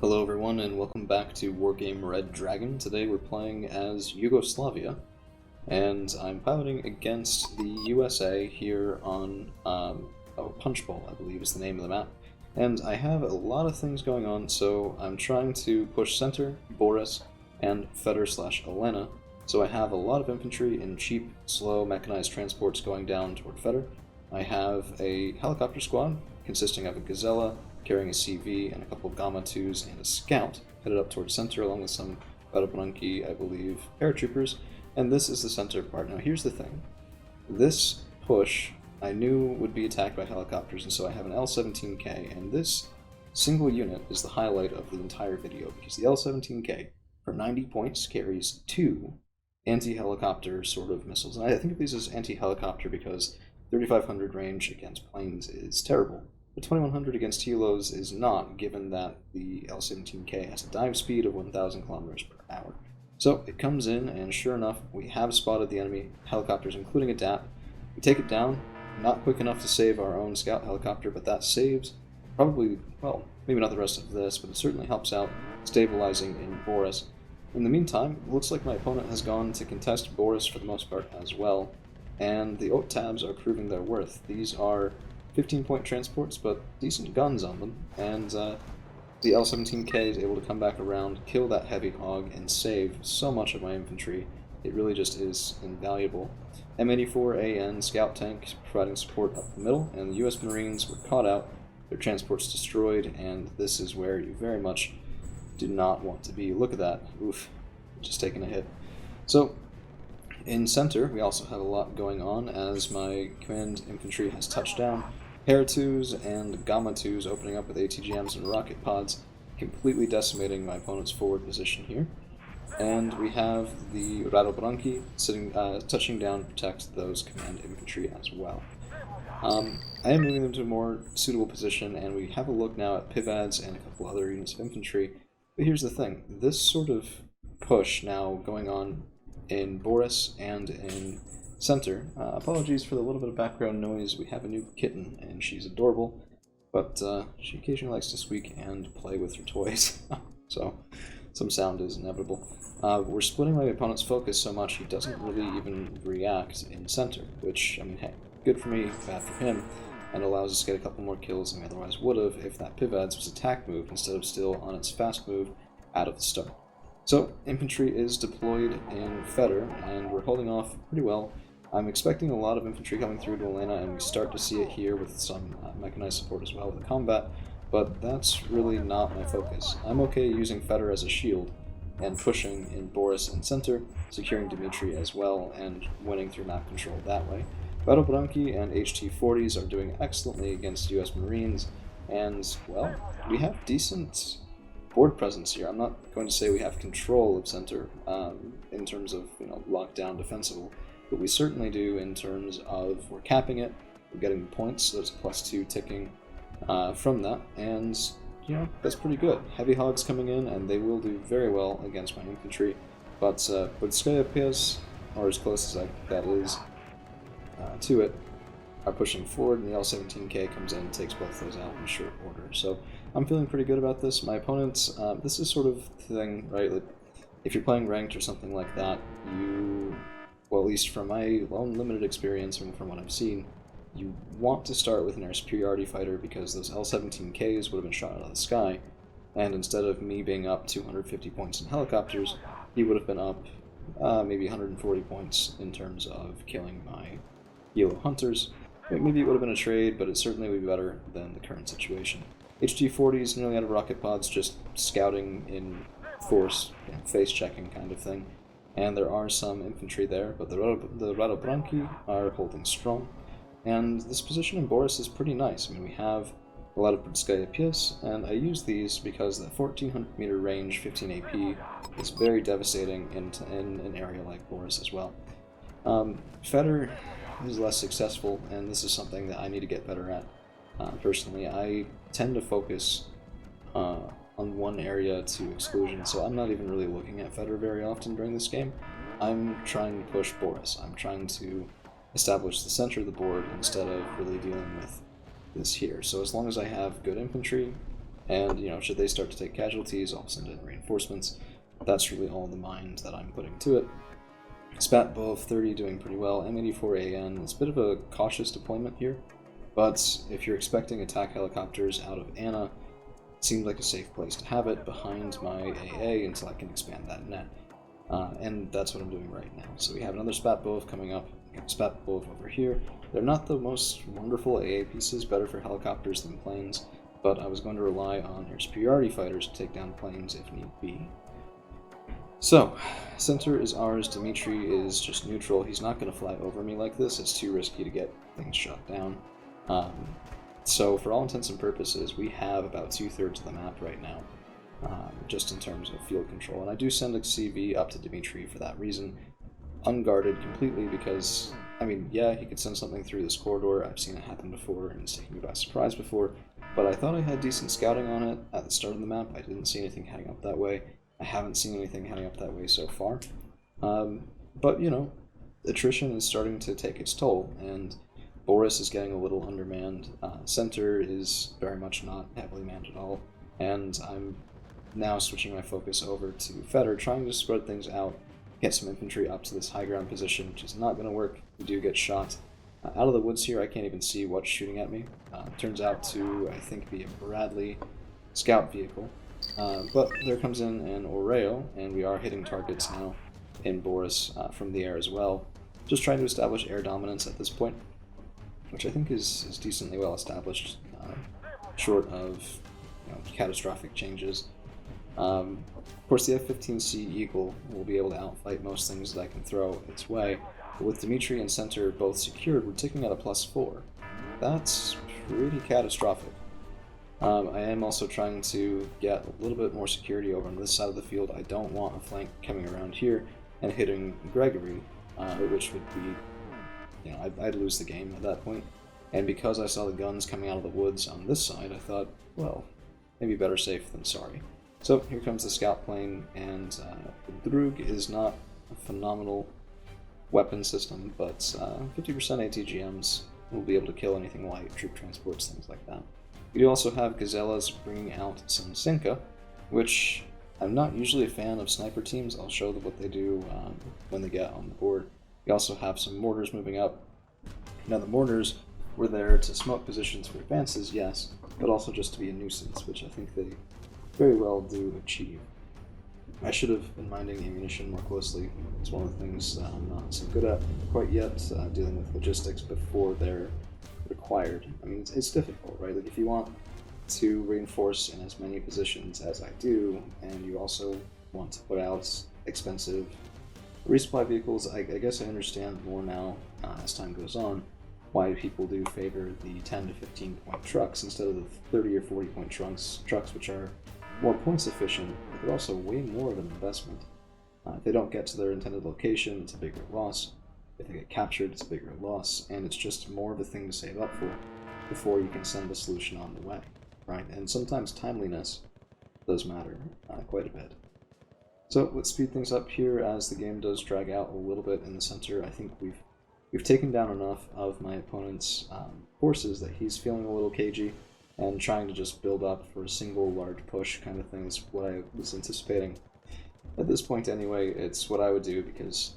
Hello everyone and welcome back to Wargame Red Dragon. Today we're playing as Yugoslavia, and I'm piloting against the USA here on Punch Bowl, I believe is the name of the map. And I have a lot of things going on, so I'm trying to push center, Boris, and Feder/Elena. So I have a lot of infantry in cheap, slow, mechanized transports going down toward Feder. I have a helicopter squad consisting of a Gazella, carrying a CV and a couple of Gamma 2s and a scout, headed up towards center along with some Barabranki, I believe, paratroopers, and this is the center part. Now here's the thing. This push I knew would be attacked by helicopters, and so I have an L-17K, and this single unit is the highlight of the entire video, because the L-17K, for 90 points, carries 2 anti-helicopter sort of missiles. And I think of these as anti-helicopter because 3500 range against planes is terrible. The 2100 against helos is not, given that the L-17K has a dive speed of 1000 kilometers per hour. So it comes in, and sure enough, we have spotted the enemy helicopters, including a DAP. We take it down, not quick enough to save our own scout helicopter, but that saves probably, well, maybe not the rest of this, but it certainly helps out stabilizing in Boris. In the meantime, it looks like my opponent has gone to contest Boris for the most part as well, and the OTABs are proving their worth. These are 15-point transports, but decent guns on them, and the L-17K is able to come back around, kill that heavy hog, and save so much of my infantry. It really just is invaluable. M84AN scout tank providing support up the middle, and the US Marines were caught out, their transports destroyed, and this is where you very much do not want to be. Look at that. Oof. Just taking a hit. So, in center, we also have a lot going on as my command infantry has touched down. Para 2s and Gamma 2s opening up with ATGMs and rocket pods, completely decimating my opponent's forward position here. And we have the Radobranki sitting, touching down to protect those command infantry as well. I am moving them to a more suitable position, and we have a look now at Pivads and a couple other units of infantry. But here's the thing, this sort of push now going on in Boris and in center. Apologies for the little bit of background noise. We have a new kitten, and she's adorable, but she occasionally likes to squeak and play with her toys, so some sound is inevitable. We're splitting my opponent's focus so much he doesn't really even react in center, which, I mean, hey, good for me, bad for him, and allows us to get a couple more kills than we otherwise would have if that Pivads was attack move instead of still on its fast move out of the start. So, infantry is deployed in Feder, and we're holding off pretty well. I'm expecting a lot of infantry coming through to Elena, and we start to see it here with some mechanized support as well with the combat, but that's really not my focus. I'm okay using Feder as a shield, and pushing in Boris and center, securing Dmitry as well, and winning through map control that way. Barabranki and HT-40s are doing excellently against US Marines, and, well, we have decent board presence here. I'm not going to say we have control of center in terms of, lockdown defensible, but we certainly do in terms of we're capping it, we're getting the points, so there's a +2 ticking from that, and, that's pretty good. Heavy hogs coming in, and they will do very well against my infantry, but Budskaya PS, or as close as that is to it, are pushing forward, and the L-17K comes in and takes both those out in short order. So I'm feeling pretty good about this. My opponents, this is sort of the thing, right? Like, if you're playing ranked or something like that, well, at least from my own limited experience and from what I've seen, you want to start with an air superiority fighter because those L-17Ks would have been shot out of the sky, and instead of me being up 250 points in helicopters, he would have been up maybe 140 points in terms of killing my Helo hunters. Maybe it would have been a trade, but it certainly would be better than the current situation. HT-40s nearly out of rocket pods, just scouting in force, face-checking kind of thing. And there are some infantry there, but the Radobranki are holding strong. And this position in Boris is pretty nice. I mean, we have a lot of Brdskaya PS, and I use these because the 1400 meter range, 15 AP, is very devastating in an area like Boris as well. Feder is less successful, and this is something that I need to get better at. Personally, I tend to focus on one area to exclusion, so I'm not even really looking at Feder very often during this game. I'm trying to push Boris. I'm trying to establish the center of the board instead of really dealing with this here. So as long as I have good infantry, And, you know, should they start to take casualties, I'll send in reinforcements. That's really all the mind that I'm putting to it. Spat Bow of 30 doing pretty well. M84AN, it's a bit of a cautious deployment here, but if you're expecting attack helicopters out of Anna, it seemed like a safe place to have it behind my AA until I can expand that net. And that's what I'm doing right now. So we have another Spat Bow coming up, Spat Bow over here. They're not the most wonderful AA pieces, better for helicopters than planes, but I was going to rely on air superiority fighters to take down planes if need be. So, center is ours, Dmitry is just neutral. He's not going to fly over me like this, it's too risky to get things shot down. So for all intents and purposes, we have about 2/3 of the map right now, just in terms of field control. And I do send a CV up to Dmitry for that reason, unguarded completely, because, I mean, yeah, he could send something through this corridor. I've seen it happen before, and it's taken me by surprise before, but I thought I had decent scouting on it at the start of the map. I didn't see anything heading up that way. I haven't seen anything heading up that way so far. But, you know, attrition is starting to take its toll, and Boris is getting a little undermanned. Center is very much not heavily manned at all, and I'm now switching my focus over to Feder, trying to spread things out, get some infantry up to this high ground position, which is not going to work. We do get shot. Out of the woods here, I can't even see what's shooting at me. Turns out to, I think, be a Bradley scout vehicle. But there comes in an Oreo, and we are hitting targets now in Boris from the air as well. Just trying to establish air dominance at this point, which I think is decently well established, short of, you know, catastrophic changes. Of course, the F-15C Eagle will be able to outfight most things that I can throw its way, but with Dmitry and Center both secured, we're ticking at a +4. That's pretty catastrophic. I am also trying to get a little bit more security over on this side of the field. I don't want a flank coming around here and hitting Gregory, which would be, you know, I'd lose the game at that point. And because I saw the guns coming out of the woods on this side, I thought, well, maybe better safe than sorry. So here comes the scout plane, and the Drug is not a phenomenal weapon system, but 50% ATGMs will be able to kill anything light, troop transports, things like that. We do also have Gazellas bringing out some Sinka, which I'm not usually a fan of sniper teams. I'll show them what they do when they get on the board. We also have some mortars moving up. Now the mortars were there to smoke positions for advances, yes, but also just to be a nuisance, which I think they very well do achieve. I should have been minding ammunition more closely. It's one of the things that I'm not so good at quite yet, dealing with logistics before they're required. I mean, it's difficult, right? Like, if you want to reinforce in as many positions as I do, and you also want to put out expensive resupply vehicles, I guess I understand more now, as time goes on, why people do favor the 10 to 15 point trucks instead of the 30 or 40 point trucks, which are more points efficient, but they're also way more of an investment. If they don't get to their intended location, it's a bigger loss. If they get captured, it's a bigger loss, and it's just more of a thing to save up for before you can send the solution on the way, right? And sometimes timeliness does matter quite a bit. So let's speed things up here as the game does drag out a little bit in the center. I think we've taken down enough of my opponent's forces that he's feeling a little cagey and trying to just build up for a single large push kind of thing is what I was anticipating. At this point anyway, it's what I would do, because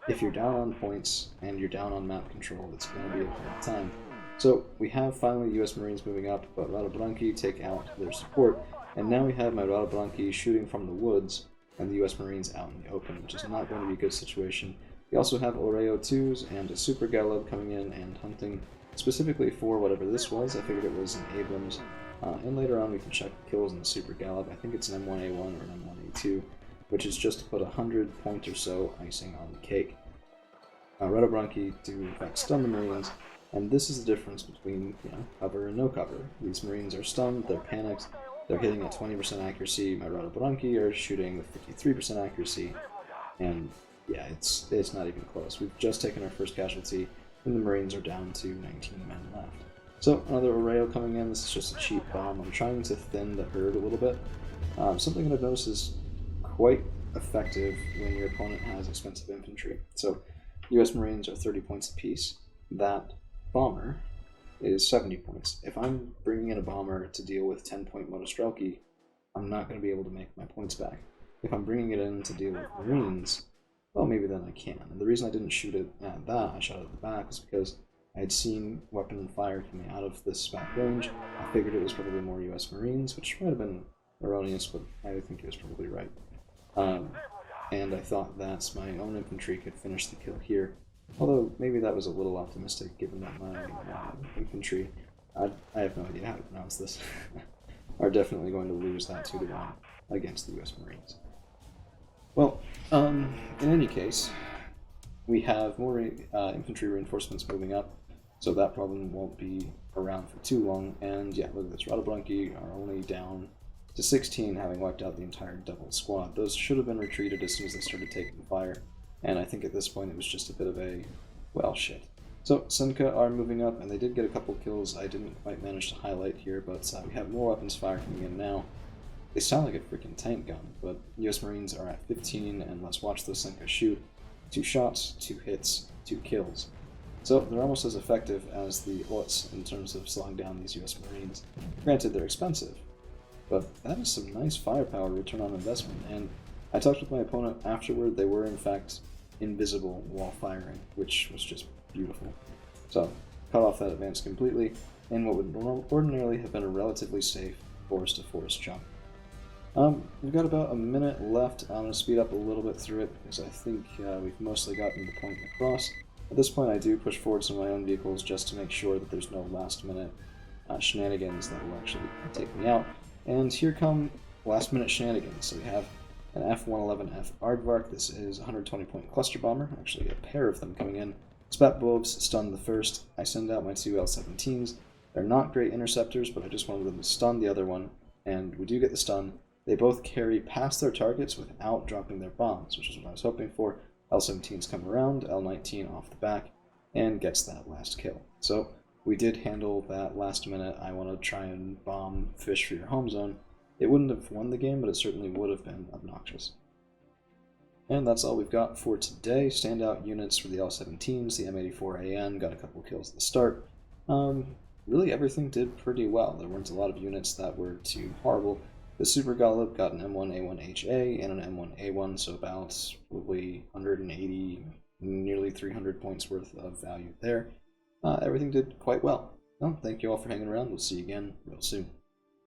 if you're down on points and you're down on map control, it's going to be a hard time. So we have finally US Marines moving up, but Radobranki take out their support, and now we have my Radobranki shooting from the woods and the US Marines out in the open, which is not going to be a good situation. We also have Oreo 2s and a Super Galeb coming in and hunting specifically for whatever this was. I figured it was an Abrams, and later on we can check kills in the Super Galeb. I think it's an M1A1 or an M1A2, which is just to put 100 points or so icing on the cake. Radobranki do in fact stun the Marines, and this is the difference between, you know, cover and no cover. These Marines are stunned, they're panicked, they're hitting at 20% accuracy. My Radobranki are shooting with 53% accuracy, and yeah, it's not even close. We've just taken our first casualty, and the Marines are down to 19 men left. So another Oreo coming in. This is just a cheap bomb. I'm trying to thin the herd a little bit. Something that I've noticed is quite effective when your opponent has expensive infantry. So US Marines are 30 points apiece. That bomber is 70 points. If I'm bringing in a bomber to deal with 10-point motostrelki, I'm not going to be able to make my points back. If I'm bringing it in to deal with Marines, well, maybe then I can. And the reason I didn't shoot it at that, I shot it at the back, was because I had seen weapon and fire coming out of this back range. I figured it was probably more US Marines, which might have been erroneous, but I think it was probably right. And I thought that my own infantry could finish the kill here. Although, maybe that was a little optimistic, given that my infantry, I have no idea how to pronounce this, are definitely going to lose that 2-1 against the US Marines. Well, in any case, we have more infantry reinforcements moving up, so that problem won't be around for too long. And yeah, look at this, Radobranki are only down to 16, having wiped out the entire double squad. Those should have been retreated as soon as they started taking fire, and I think at this point it was just a bit of a, well, shit. So Senka are moving up, and they did get a couple kills I didn't quite manage to highlight here, but we have more weapons fire coming in now. They sound like a freaking tank gun, but US Marines are at 15, and let's watch those Senka shoot. 2 shots, 2 hits, 2 kills. So they're almost as effective as the OTS in terms of slowing down these US Marines. Granted, they're expensive, but that is some nice firepower return on investment, and I talked with my opponent afterward. They were in fact invisible while firing, which was just beautiful. So, cut off that advance completely, in what would ordinarily have been a relatively safe forest-to-forest jump. We've got about a minute left. I'm going to speed up a little bit through it, because I think we've mostly gotten the point across. At this point I do push forward some of my own vehicles just to make sure that there's no last-minute shenanigans that will actually take me out. And here come last-minute shenanigans. So we have an F-111F Aardvark. This is a 120-point cluster bomber, actually a pair of them coming in. Spatbulbs stun the first. I send out my 2 L-17's. They're not great interceptors, but I just wanted them to stun the other one, and we do get the stun. They both carry past their targets without dropping their bombs, which is what I was hoping for. L-17's come around, L-19 off the back, and gets that last kill. So we did handle that last minute, I want to try and bomb fish for your home zone. It wouldn't have won the game, but it certainly would have been obnoxious. And that's all we've got for today. Standout units for the L-17's, the M84AN got a couple kills at the start. Really everything did pretty well. There weren't a lot of units that were too horrible. The Super Golub got an M1A1HA and an M1A1, so about probably 180, nearly 300 points worth of value there. Everything did quite well. Well, thank you all for hanging around. We'll see you again real soon.